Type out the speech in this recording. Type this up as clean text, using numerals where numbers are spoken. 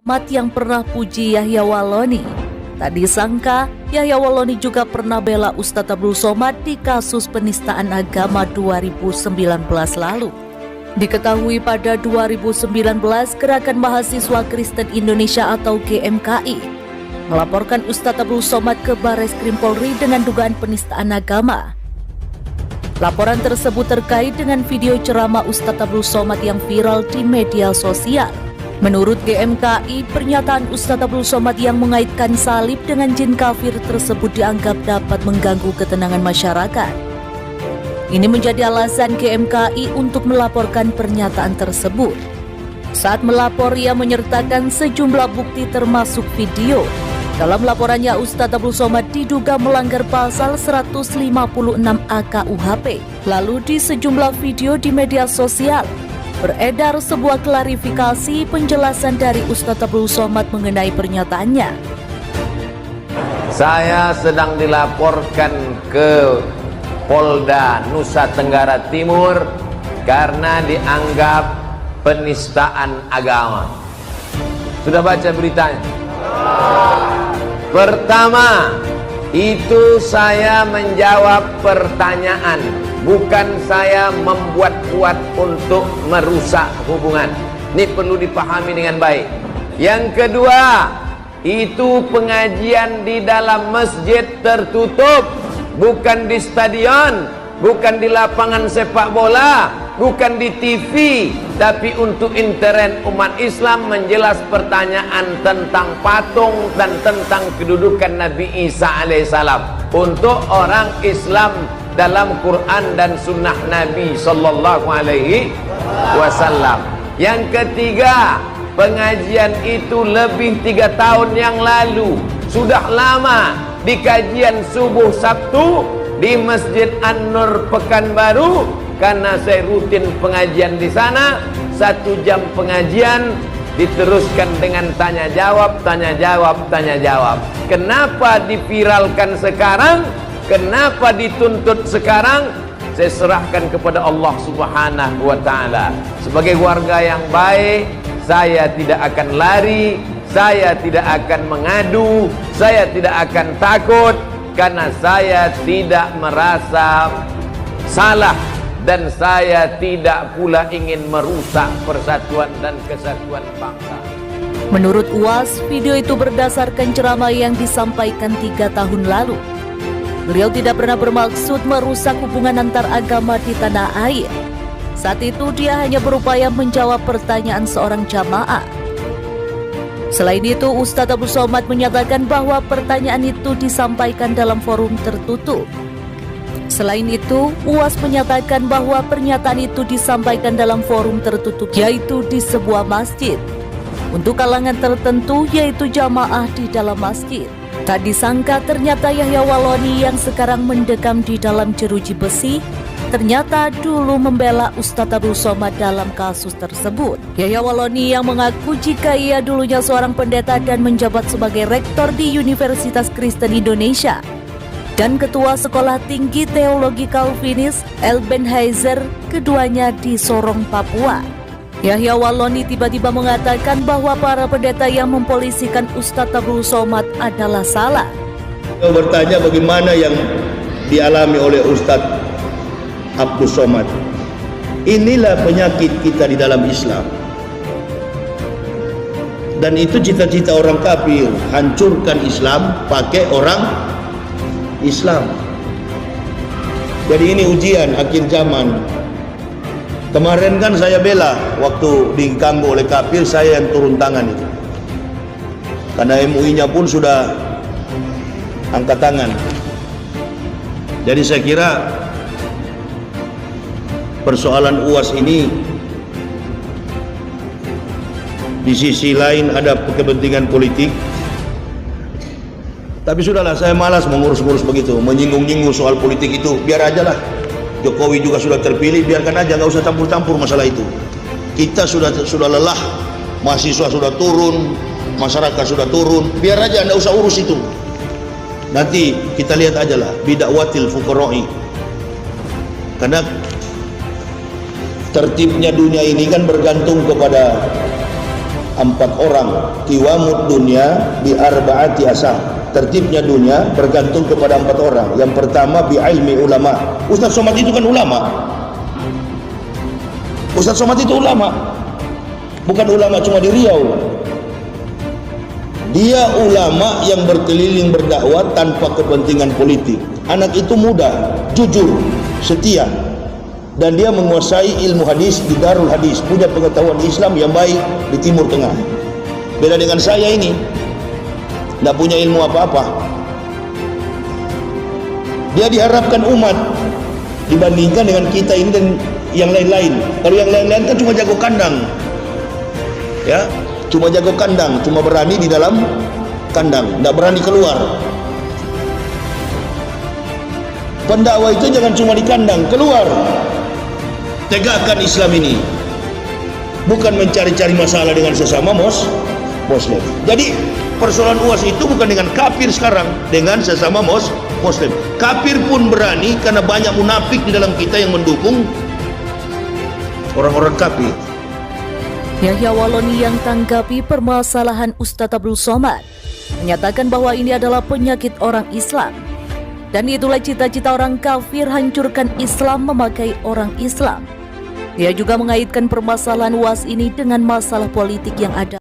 Somad yang pernah puji Yahya Walloni. Tak disangka, Yahya Walloni juga pernah bela Ustadz Abdul Somad di kasus penistaan agama 2019 lalu. Diketahui pada 2019, Gerakan Mahasiswa Kristen Indonesia atau GMKI melaporkan Ustadz Abdul Somad ke Barreskrim Polri dengan dugaan penistaan agama. Laporan tersebut terkait dengan video ceramah Ustadz Abdul Somad yang viral di media sosial. Menurut GMKI, pernyataan Ustadz Abdul Somad yang mengaitkan salib dengan jin kafir tersebut dianggap dapat mengganggu ketenangan masyarakat. Ini menjadi alasan GMKI untuk melaporkan pernyataan tersebut. Saat melapor, ia menyertakan sejumlah bukti termasuk video. Dalam laporannya, Ustadz Abdul Somad diduga melanggar pasal 156 AKUHP. Lalu di sejumlah video di media sosial, beredar sebuah klarifikasi penjelasan dari Ustadz Abdul Somad mengenai pernyataannya. Saya sedang dilaporkan ke Polda Nusa Tenggara Timur karena dianggap penistaan agama. Sudah baca beritanya? Pertama, itu saya menjawab pertanyaan, bukan saya membuat-buat untuk merusak hubungan. Ini perlu dipahami dengan baik. Yang kedua, itu pengajian di dalam masjid tertutup, bukan di stadion, bukan di lapangan sepak bola, bukan di TV, tapi untuk intern umat Islam menjelas pertanyaan tentang patung dan tentang kedudukan Nabi Isa alaihissalam untuk orang Islam dalam Quran dan Sunnah Nabi Sallallahu Alaihi Wasallam. Yang ketiga, pengajian itu lebih 3 tahun yang lalu, sudah lama di kajian subuh Sabtu di Masjid An-Nur Pekanbaru, karena saya rutin pengajian di sana. 1 jam pengajian diteruskan dengan tanya jawab, tanya jawab, tanya jawab. Kenapa diviralkan sekarang? Kenapa dituntut sekarang? Saya serahkan kepada Allah Subhanahu wa Ta'ala. Sebagai warga yang baik, saya tidak akan lari, saya tidak akan mengadu, saya tidak akan takut, karena saya tidak merasa salah dan saya tidak pula ingin merusak persatuan dan kesatuan bangsa. Menurut UAS, video itu berdasarkan ceramah yang disampaikan 3 tahun lalu. Beliau tidak pernah bermaksud merusak hubungan antar agama di tanah air. Saat itu dia hanya berupaya menjawab pertanyaan seorang jamaah. Selain itu, Ustadz Abdul Somad menyatakan bahwa pertanyaan itu disampaikan dalam forum tertutup. Selain itu, UAS menyatakan bahwa pernyataan itu disampaikan dalam forum tertutup, yaitu di sebuah masjid, untuk kalangan tertentu, yaitu jamaah di dalam masjid. Tak disangka ternyata Yahya Walloni yang sekarang mendekam di dalam jeruji besi, ternyata dulu membela Ustadz Abdul Somad dalam kasus tersebut. Yahya Walloni yang mengaku jika ia dulunya seorang pendeta dan menjabat sebagai rektor di Universitas Kristen Indonesia dan Ketua Sekolah Tinggi Teologi Calvinis Ebenezer, keduanya di Sorong, Papua. Yahya Walloni tiba-tiba mengatakan bahwa para pendeta yang mempolisikan Ustadz Abdul Somad adalah salah. Saya bertanya bagaimana yang dialami oleh Ustadz Abdul Somad. Inilah penyakit kita di dalam Islam. Dan itu cita-cita orang kafir, hancurkan Islam pakai orang Islam. Jadi ini ujian akhir zaman. Kemarin kan saya bela waktu diganggu oleh kafir, saya yang turun tangan itu. Karena MUI-nya pun sudah angkat tangan. Jadi saya kira persoalan UAS ini di sisi lain ada kepentingan politik. Tapi sudahlah, saya malas mengurus-ngurus begitu, menyinggung-nyinggung soal politik itu. Biar aja lah, Jokowi juga sudah terpilih, biarkan aja, nggak usah campur-campur masalah itu. Kita sudah lelah, mahasiswa sudah turun, masyarakat sudah turun, biar aja, nggak usah urus itu. Nanti kita lihat aja lah, bidakwatil fuqara'i. Karena tertibnya dunia ini kan bergantung kepada 4 orang. Qiwamud dunia bi arba'ati asam. Tertibnya dunia bergantung kepada 4 orang. Yang pertama bi ilmi ulama. Ustaz Somad itu kan ulama. Ustaz Somad itu ulama. Bukan ulama cuma di Riau. Dia ulama yang berkeliling berdakwah tanpa kepentingan politik. Anak itu muda, jujur, setia, dan dia menguasai ilmu hadis di Darul Hadis, punya pengetahuan Islam yang baik di Timur Tengah. Beda dengan saya ini, tidak punya ilmu apa-apa. Dia diharapkan umat dibandingkan dengan kita ini dan yang lain-lain. Kalau yang lain-lain kan cuma jago kandang, ya, cuma jago kandang, cuma berani di dalam kandang, tidak berani keluar. Pendakwah itu jangan cuma di kandang, keluar, tegakkan Islam ini, bukan mencari-cari masalah dengan sesama Muslim. Jadi persoalan UAS itu bukan dengan kafir sekarang, dengan sesama Muslim. Kafir pun berani karena banyak munafik di dalam kita yang mendukung orang-orang kafir. Yahya Waloni yang tanggapi permasalahan Ustadz Abdul Somad menyatakan bahwa ini adalah penyakit orang Islam, dan itulah cita-cita orang kafir, hancurkan Islam memakai orang Islam. Dia juga mengaitkan permasalahan UAS ini dengan masalah politik yang ada.